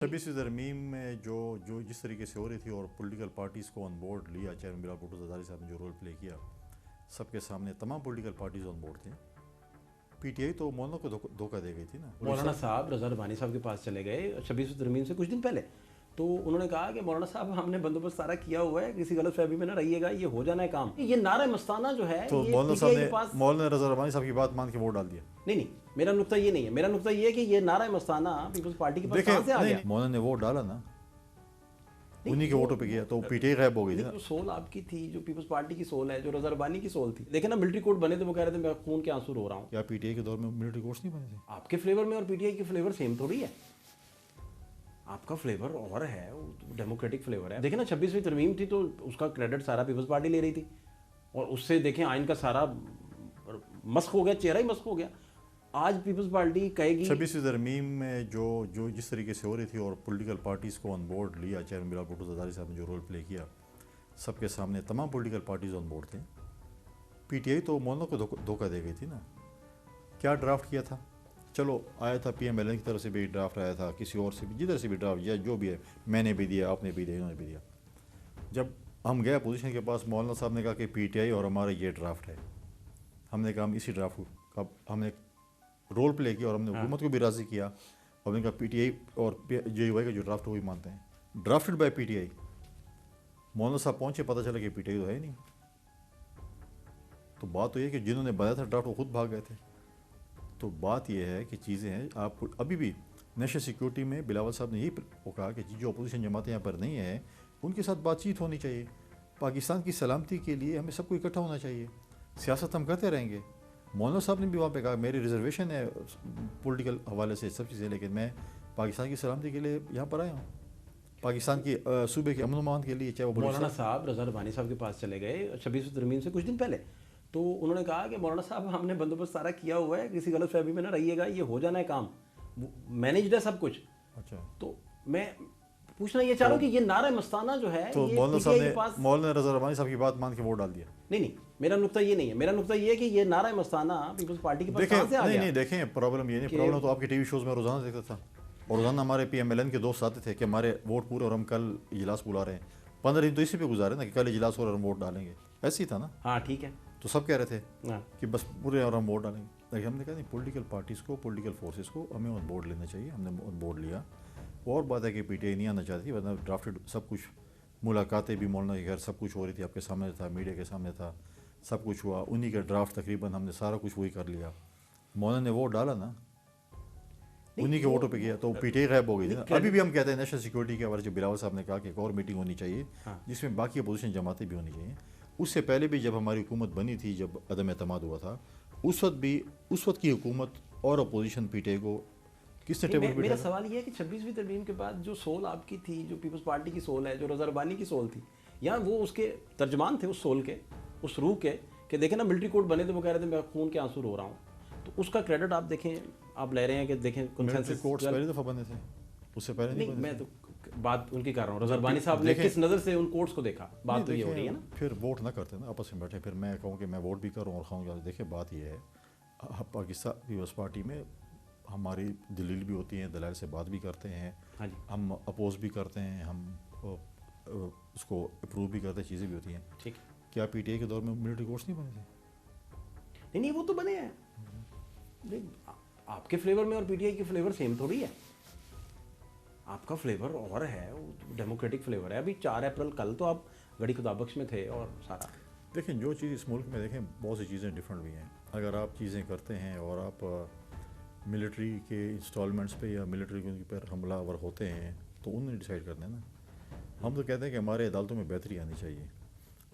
26 ترمیم میں جو جس طریقے سے ہو رہی تھی اور پولیٹیکل پارٹیز کو آن بورڈ لیا، چیئرمین بلال بھٹو زرداری صاحب نے جو رول پلے کیا سب کے سامنے، تمام پولیٹیکل پارٹیز آن بورڈ تھے. پی ٹی آئی تو مولانا کو دھوکہ دے گئی تھی نا. مولانا صاحب رضا ربانی صاحب کے پاس چلے گئے 26 ترمیم سے کچھ دن پہلے، تو انہوں نے کہا کہ مولانا صاحب ہم نے بندوبست سارا کیا ہوا ہے، کسی غلط فہمی میں نہ رہیے گا، یہ ہو جانا ہے کام. یہ نعرہ مستانہ جو ہے تو یہ مولانا پی ٹی صاحب آئی نے کے پاس مولانا رضا ربانی صاحب کی بات مان کے ووٹ ڈال دیا. نہیں، میرا نقطہ یہ نہیں ہے. میرا نقطہ یہ ہے کہ یہ نعرہ مستانہ پیپلز پارٹی کے پاس کہاں سے آ گیا؟ مولانا نے ووٹ ڈالا نا، انہی کے ووٹوں پہ کیا تو پی ٹی آئی غائب ہو گئی تھی نا. جو سول آپ کی تھی، جو پیپلز پارٹی کی سول ہے، جو رضا ربانی کی سول تھی. دیکھیں نا ملٹری کوڈ بنے تھے، وہ کہہ رہے تھے میں خون کے آنسو رو رہا ہوں. کیا پی ٹی آئی کے دور میں ملٹری کورٹس نہیں بنے تھے؟ آپ کے فلیور میں اور پی ٹی آئی کے فلیور سیم تھوڑی ہے. آپ کا فلیور اور ہے، ڈیموکریٹک فلیور ہے. دیکھیں نا 26ویں ترمیم تھی تو اس کا کریڈٹ سارا پیپلز پارٹی لے رہی تھی، اور اس سے دیکھیں آئین کا سارا مسخ ہو گیا، چہرہ ہی مسخ ہو گیا. آج پیپلز پارٹی کہے گی 26ویں ترمیم میں جو جس طریقے سے ہو رہی تھی اور پولیٹیکل پارٹیز کو آن بورڈ لیا، چیئرمین بلال بھٹو زرداری صاحب نے جو رول پلے کیا سب کے سامنے، تمام پولیٹیکل پارٹیز آن بورڈ تھے. پی ٹی آئی تو مولانا کو دھوکہ دے گئی تھی نا. کیا ڈرافٹ کیا تھا؟ چلو آیا تھا پی ایم ایل این کی طرف سے بھی ڈرافٹ آیا تھا، کسی اور سے بھی، جدھر سے بھی ڈرافٹ یا جو بھی ہے، میں نے بھی دیا، آپ نے بھی دیا، انہوں نے بھی دیا. جب ہم گئے اپوزیشن کے پاس، مولانا صاحب نے کہا کہ پی ٹی آئی اور ہمارا یہ ڈرافٹ ہے. ہم نے کہا ہم اسی ڈرافٹ کا ہم نے رول پلے کیا اور ہم نے حکومت کو بھی راضی کیا، اور ہم نے کہا پی ٹی آئی اور جے یو آئی کا جو ڈرافٹ وہی مانتے ہیں. ڈرافٹڈ بائی پی ٹی آئی. مولانا صاحب پہنچے، پتہ چلا کہ پی ٹی آئی تو ہے نہیں. تو بات تو یہ کہ جنہوں نے بنایا تھا ڈرافٹ وہ خود بھاگ گئے تھے. تو بات یہ ہے کہ چیزیں ہیں، آپ ابھی بھی نیشنل سیکیورٹی میں بلاول صاحب نے یہی کہا کہ جو اپوزیشن جماعتیں یہاں پر نہیں ہیں ان کے ساتھ بات چیت ہونی چاہیے. پاکستان کی سلامتی کے لیے ہمیں سب کو اکٹھا ہونا چاہیے. سیاست ہم کرتے رہیں گے. مولانا صاحب نے بھی وہاں پہ کہا میری ریزرویشن ہے پولیٹیکل حوالے سے سب چیزیں، لیکن میں پاکستان کی سلامتی کے لیے یہاں پر آیا ہوں، پاکستان کی صوبے کے امن و امان کے لیے. چاہے وہ مولانا صاحب رضا ربانی صاحب کے پاس چلے گئے 26 ترمیم سے کچھ دن پہلے، تو انہوں نے کہا کہ مولانا صاحب ہم نے بندوبست سارا کیا ہوا ہے، کسی غلط فہمی میں نہ رہیے گا، یہ ہو جانا ہے کام، مینیجڈ ہے سب کچھ. اچھا، تو میں پوچھنا یہ چاہ رہا ہوں کہ یہ نعرہ مستانہ جو ہے تو یہ مولانا پی ٹی صاحب آئی کے نے پاس مولانا رضا ربانی صاحب کی بات مان کے ووٹ ڈال دیا. نہیں، میرا نقطہ یہ نہیں ہے. میرا نقطہ یہ ہے کہ یہ نعرہ مستانہ پیپلز پارٹی کے پاس کہاں سے آ گیا؟ نہیں دیکھیں، پرابلم یہ نہیں، پرابلم تو آپ کے ٹی وی شوز میں روزانہ دیکھتا تھا، اور روزانہ ہمارے پی ایم ایل این کے دوست آتے تھے کہ ہمارے ووٹ پورے اور ہم کل اجلاس بلا رہے ہیں. 15 دن تو اسی پہ گزارے نا کہ کل اجلاس اور ہم ووٹ ڈالیں گے، ایسے ہی تھا نا. ہاں ٹھیک ہے. تو سب کہہ رہے تھے ہاں کہ بس پورے اور ہم ووٹ ڈالیں گے. لیکن ہم نے کہا نہیں، پولیٹیکل پارٹیز کو، پولیٹیکل فورسز کو ہمیں آن بورڈ لینا چاہیے. ہم نے آن بورڈ لیا. اور بات ہے کہ پی ٹی آئی نہیں آنا چاہتی، ورنہ ڈرافٹڈ سب کچھ، ملاقاتیں بھی مولانا کے گھر سب کچھ ہو رہی تھی، آپ کے سامنے تھا، میڈیا کے سامنے تھا، سب کچھ ہوا. انہی کا ڈرافٹ تقریباً ہم نے سارا کچھ وہی کر لیا. مولانا نے ووٹ ڈالا نا، انہی کے ووٹوں پہ کیا تو پی ٹی آئی غائب ہو گئی تھی نا. ابھی بھی ہم کہتے ہیں نیشنل سیکیورٹی کے حوالے سے بلاول صاحب نے کہا کہ ایک اور میٹنگ ہونی چاہیے جس میں باقی اپوزیشن جماعتیں بھی ہونی چاہیے. اس سے پہلے بھی جب ہماری حکومت بنی تھی، جب عدم اعتماد ہوا تھا، اس وقت کی حکومت اور اپوزیشن پی ٹی آئی کو کس نے ٹیبل پہ میرا سوال یہ ہے کہ 26ویں ترمیم کے بعد جو سول آپ کی تھی، جو پیپلز پارٹی کی سول ہے، جو رضا ربانی کی سول تھی، یا وہ اس کے ترجمان تھے اس سول کے، اس روح کے، کہ دیکھیں نا ملٹری کوڈ بنے تھے، وہ کہہ رہے تھے میں خون کے آنسو رو رہا ہوں. تو اس کا کریڈٹ آپ دیکھیں، آپ لے رہے ہیں کہ دیکھیں کنسنسس کورٹس پہلی دفعہ بنے تھے، اس سے پہلے نہیں. میں تو بات ان کی کر رہا ہوں، رضا ربانی صاحب نے کس نظر سے ان کورٹس کو دیکھا. بات تو یہ ہو رہی ہے نا. پھر ووٹ نہ کرتے نا، آپس میں بیٹھے، پھر میں کہوں کہ میں ووٹ بھی کروں اور کھاؤں گا. دیکھیں بات یہ ہے، پاکستان پیپلز پارٹی میں ہماری دلیل بھی ہوتی ہیں، دلائل سے بات بھی کرتے ہیں، ہم اپوز بھی کرتے ہیں، ہم اس کو اپروو بھی کرتے ہیں، چیزیں بھی ہوتی ہیں. ٹھیک. کیا پی ٹی آئی کے دور میں ملٹری کورٹس نہیں بنے تھے؟ نہیں وہ تو بنے ہیں. آپ کے فلیور میں اور پی ٹی آئی کے فلیور سیم تھوڑی ہے. آپ کا فلیور اور ہے، ڈیموکریٹک فلیور ہے. ابھی 4 اپریل کل تو آپ گڑی خدا بخش میں تھے اور سارا. دیکھیں جو چیز اس ملک میں، دیکھیں بہت سی چیزیں ڈفرینٹ بھی ہیں. اگر آپ چیزیں کرتے ہیں اور آپ ملٹری کے انسٹالمنٹس پہ یا ملٹری کے پر حملہ آور ہوتے ہیں تو انہوں نے ڈیسائیڈ کرنا ہے نا. ہم تو کہتے ہیں کہ ہمارے عدالتوں میں بہتری آنی چاہیے.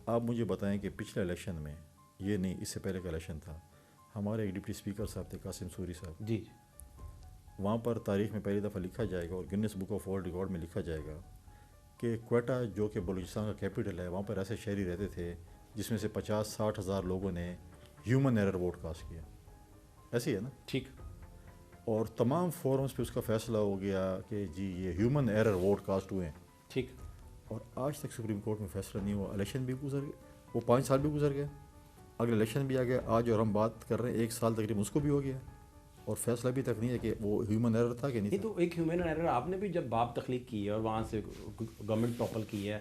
آپ مجھے بتائیں کہ پچھلے الیکشن میں، یہ نہیں اس سے پہلے کا الیکشن تھا، ہمارے ایک ڈپٹی اسپیکر صاحب تھے قاسم سوری صاحب. جی. وہاں پر تاریخ میں پہلی دفعہ لکھا جائے گا اور Guinness book of world record میں لکھا جائے گا کہ کوئٹہ جو کہ بلوچستان کا کیپٹل ہے، وہاں پر ایسے شہری رہتے تھے جس میں سے 50-60 ہزار لوگوں نے ہیومن ایرر ووٹ کاسٹ کیا. ایسی ہے نا. ٹھیک. اور تمام فورمز پہ اس کا فیصلہ ہو گیا کہ جی یہ ہیومن ایرر ووٹ کاسٹ ہوئے ہیں. ٹھیک. اور آج تک سپریم کورٹ میں فیصلہ نہیں ہوا. الیکشن بھی گزر گئے، وہ 5 سال بھی گزر گئے، اگلے الیکشن بھی آ گیا. آج اور ہم بات کر رہے ہیں 1 سال تقریباً اس کو بھی ہو گیا. اور فیصلہ بھی تک نہیں ہے کہ وہ ہیومن ایرر تھا کہ نہیں یہ تھا. تو ایک ہیومن ایرر آپ نے بھی جب باپ تخلیق کی ہے اور وہاں سے گورنمنٹ ٹاپل کی ہے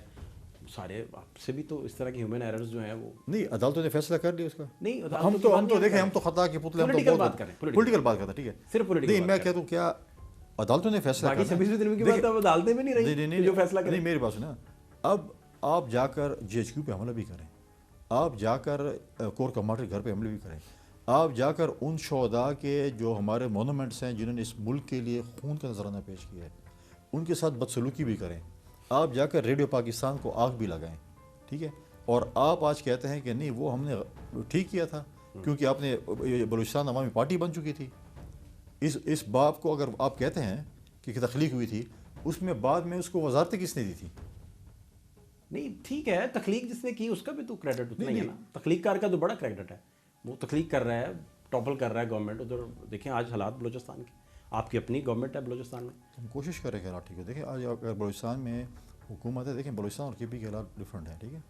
سارے آپ سے بھی تو اس طرح کے ہیومن ایررز جو ہیں وہ نہیں عدالتوں نے فیصلہ کر لیا اس کا. نہیں ہم تو دیکھیں ہم تو خطا کے پتلے, ہم تو پولیٹیکل بات بہت کریں پولیٹیکل بات کرتے ہیں, ٹھیک ہے صرف پولیٹیکل نہیں میں کہتا ہوں کیا عدالتوں نے فیصلہ باقی کرنا 26 دن کی بات اب عدالتیں میں نہیں رہی نہیں جو فیصلہ کریں. نہیں میری بات سنیں, اب آپ جا کر جی ایچ کیو پہ حملہ بھی کریں, آپ جا کر کور کمانڈر کے گھر پہ حملے بھی کریں, آپ جا کر ان شہداء کے جو ہمارے مونومنٹس ہیں جنہوں نے اس ملک کے لیے خون کا نذرانہ پیش کیا ہے ان کے ساتھ بدسلوکی بھی کریں, آپ جا کر ریڈیو پاکستان کو آگ بھی لگائیں, ٹھیک ہے, اور آپ آج کہتے ہیں کہ نہیں وہ ہم نے ٹھیک کیا تھا کیونکہ آپ نے بلوچستان عوامی پارٹی بن چکی تھی. اس باپ کو اگر آپ کہتے ہیں کہ تخلیق ہوئی تھی, اس میں بعد میں اس کو وزارتیں کس نے دی تھی؟ نہیں ٹھیک ہے, تخلیق جس نے کی اس کا بھی تو کریڈٹ اتنا ہی ہے نا, تخلیق کار کا تو بڑا کریڈٹ ہے, وہ تخلیق کر رہا ہے, ٹاپل کر رہا ہے گورنمنٹ. ادھر دیکھیں آج حالات بلوچستان کے, آپ کی اپنی گورنمنٹ ہے بلوچستان میں, ہم کوشش کریں کہ ٹھیک ہے. دیکھیں آج اگر بلوچستان میں حکومت ہے, دیکھیں بلوچستان اور کے پی کے حالات ڈفرینٹ ہیں, ٹھیک ہے.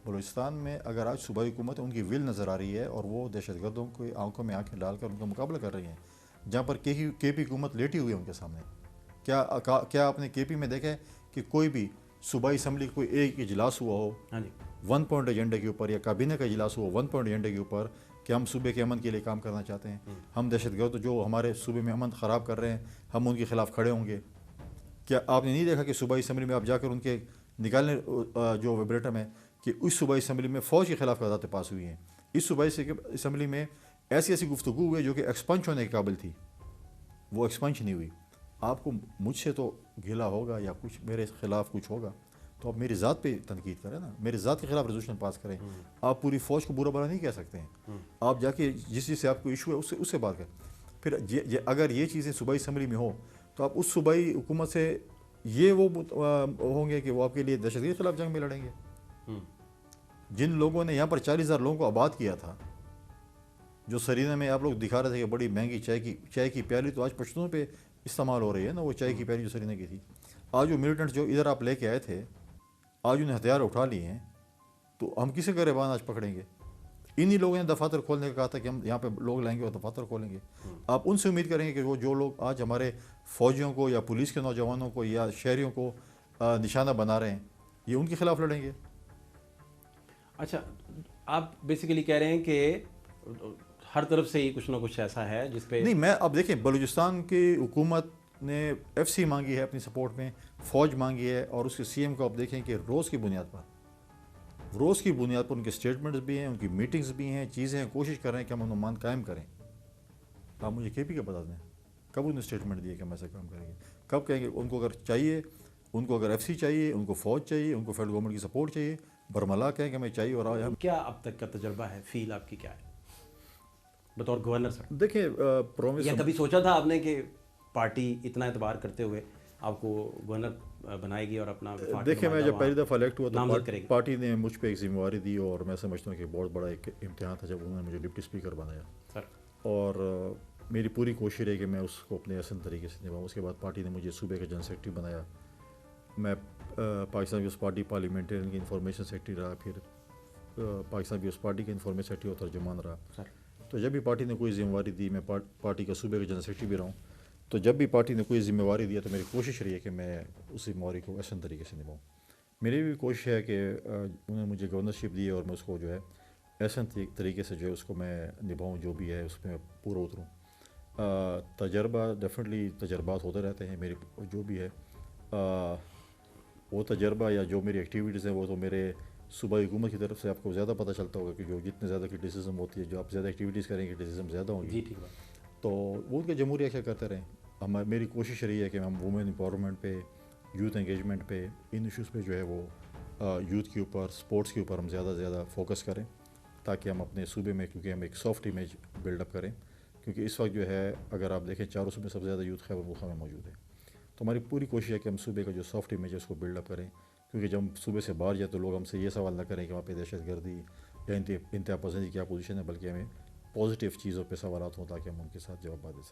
بلوچستان میں اگر آج صوبائی حکومت ہے ان کی ول نظر آ رہی ہے اور وہ دہشت گردوں کو آنکھوں میں آنکھیں ڈال کر ان کا مقابلہ کر رہی ہیں, جہاں پر کے پی حکومت لیٹی ہوئی ہے ان کے سامنے. کیا آپ نے کے پی میں دیکھا ہے کہ کوئی بھی صوبائی اسمبلی کوئی ایک اجلاس ہوا ہو ہاں جی 1 پوائنٹ ایجنڈے کے اوپر, یا کابینہ کا اجلاس ہوا 1 پوائنٹ ایجنڈے کے اوپر کہ ہم صوبے کے امن کے لیے کام کرنا چاہتے ہیں, ہم دہشت گرد جو ہمارے صوبے میں امن خراب کر رہے ہیں ہم ان کے خلاف کھڑے ہوں گے؟ کیا آپ نے نہیں دیکھا کہ صوبائی اسمبلی میں آپ جا کر ان کے نکالنے جو ویبریٹم ہے کہ اس صوبائی اسمبلی میں فوج کے خلاف قراردادیں پاس ہوئی ہیں, اس صوبائی اسمبلی میں ایسی گفتگو ہوئی جو کہ ایکسپنچ ہونے کے قابل تھی, وہ ایکسپنچ نہیں ہوئی. آپ کو مجھ سے تو گھلا ہوگا یا کچھ میرے خلاف کچھ ہوگا تو آپ میری ذات پہ تنقید کریں نا, میری ذات کے خلاف ریزولوشن پاس کریں. آپ پوری فوج کو برا بھلا نہیں کہہ سکتے ہیں, آپ جا کے جس چیز سے آپ کو ایشو ہے اس سے بات کریں. پھر اگر یہ چیزیں صوبائی اسمبلی میں ہو تو آپ اس صوبائی حکومت سے یہ وہ ہوں گے کہ وہ آپ کے لیے دہشت گردی کے خلاف جنگ میں لڑیں گے. جن لوگوں نے یہاں پر 40,000 لوگوں کو آباد کیا تھا, جو سرینہ میں آپ لوگ دکھا رہے تھے کہ بڑی مہنگی چائے کی پیالی تو آج پشتونوں پہ استعمال ہو رہی ہے نا, وہ چائے کی پیالی جو سرینہ کی تھی. آج وہ ملیٹنٹ جو ادھر آپ لے کے آئے تھے آج انہیں ہتھیار اٹھا لیے ہیں, تو ہم کسی گریبان آج پکڑیں گے؟ انہی لوگوں نے دفاتر کھولنے کا کہا تھا کہ ہم یہاں پہ لوگ لائیں گے اور دفاتر کھولیں گے. آپ ان سے امید کریں گے کہ وہ جو لوگ آج ہمارے فوجیوں کو یا پولیس کے نوجوانوں کو یا شہریوں کو نشانہ بنا رہے ہیں یہ ان کے خلاف لڑیں گے؟ اچھا آپ بیسیکلی کہہ رہے ہیں کہ ہر طرف سے ہی کچھ نہ کچھ ایسا ہے جس پہ نہیں. میں اب دیکھیں بلوچستان کی حکومت نے ایف سی مانگی ہے اپنی سپورٹ میں, فوج مانگی ہے, اور اس کے سی ایم کو آپ دیکھیں کہ روز کی بنیاد پر ان کے اسٹیٹمنٹس بھی ہیں, ان کی میٹنگز بھی ہیں, چیزیں ہیں, کوشش کر رہے ہیں کہ ہم امن قائم کریں. آپ مجھے کے پی کا بتا دیں کب انہوں نے اسٹیٹمنٹ دیے کہ ہم ایسا کام کریں گے, کب کہیں گے ان کو اگر چاہیے, ان کو اگر ایف سی چاہیے, ان کو فوج چاہیے, ان کو فیڈرل گورنمنٹ کی سپورٹ چاہیے, برملا کہیں کہ ہمیں چاہیے. اور آج ہم کیا اب تک کا تجربہ ہے, فیل آپ کی کیا ہے بطور گورنر سر؟ دیکھیں پرومس یا کبھی سوچا تھا آپ نے کہ پارٹی اتنا اعتبار کرتے ہوئے آپ کو گورنر بنائے گی اور اپنا دیکھیں میں جب پہلی دفعہ الیکٹ ہوا نامزد تو کرے گی؟ پارٹی نے مجھ پہ ایک ذمہ داری دی, اور میں سمجھتا ہوں کہ بہت بڑا ایک امتحان تھا جب انہوں نے مجھے ڈپٹی اسپیکر بنایا, سر اور میری پوری کوشش رہی کہ میں اس کو اپنے احسن طریقے سے نبھاؤں. اس کے بعد پارٹی نے مجھے صوبے کا جنرل سیکرٹری بنایا, میں پاکستان پیپلز پارٹی پارلیمنٹرین کی انفارمیشن سیکرٹری رہا, پھر پاکستان پیپلز پارٹی کا انفارمیشن سیکرٹری اور ترجمان رہا. سر تو جب بھی پارٹی نے کوئی ذمہ داری دی, میں پارٹی کا صوبے کا جنرل سیکرٹری بھی رہا ہوں, تو جب بھی پارٹی نے کوئی ذمہ داری دیا تو میری کوشش رہی ہے کہ میں اس ذمہ داری کو احسن طریقے سے نبھاؤں. میری بھی کوشش ہے کہ انہوں نے مجھے گورنرشپ دی اور میں اس کو جو ہے احسن طریقے سے جو ہے اس کو میں نبھاؤں, جو بھی ہے اس میں پورا اتروں. تجربہ ڈیفینیٹلی تجربات ہوتے رہتے ہیں, میری جو بھی ہے وہ تجربہ یا جو میری ایکٹیویٹیز ہیں وہ تو میرے صوبائی حکومت کی طرف سے آپ کو زیادہ پتہ چلتا ہوگا کہ جو جتنے زیادہ کرٹیسزم ہوتی ہے, جو آپ زیادہ ایکٹیویٹیز کریں گے کرٹیسزم زیادہ ہوں گی. جی ٹھیک ہے. تو وہ ان کے جمہوریہ کیا کرتے رہیں. میری کوشش رہی ہے کہ ہم وومن امپاورمنٹ پہ, یوتھ انگیجمنٹ پہ, ان ایشوز پہ جو ہے وہ یوتھ کے اوپر, اسپورٹس کے اوپر ہم زیادہ سے زیادہ فوکس کریں, تاکہ ہم اپنے صوبے میں, کیونکہ ہم ایک سافٹ امیج بلڈ اپ کریں. کیونکہ اس وقت جو ہے اگر آپ دیکھیں چاروں صوبے سب سے زیادہ یوتھ خیبر پختونخوا میں موجود ہے, تو ہماری پوری کوشش ہے کہ ہم صوبے کا جو سافٹ امیج ہے اس کو بلڈ اپ کریں. کیونکہ جب ہم صوبے سے باہر جائیں تو لوگ ہم سے یہ سوال نہ کریں کہ وہاں پہ دہشت گردی یا انتہا پسندی کیا پوزیشن ہے, بلکہ ہمیں پازیٹیو چیزوں پہ سوالات ہوں تاکہ ہم ان کے ساتھ جواب دے سکیں.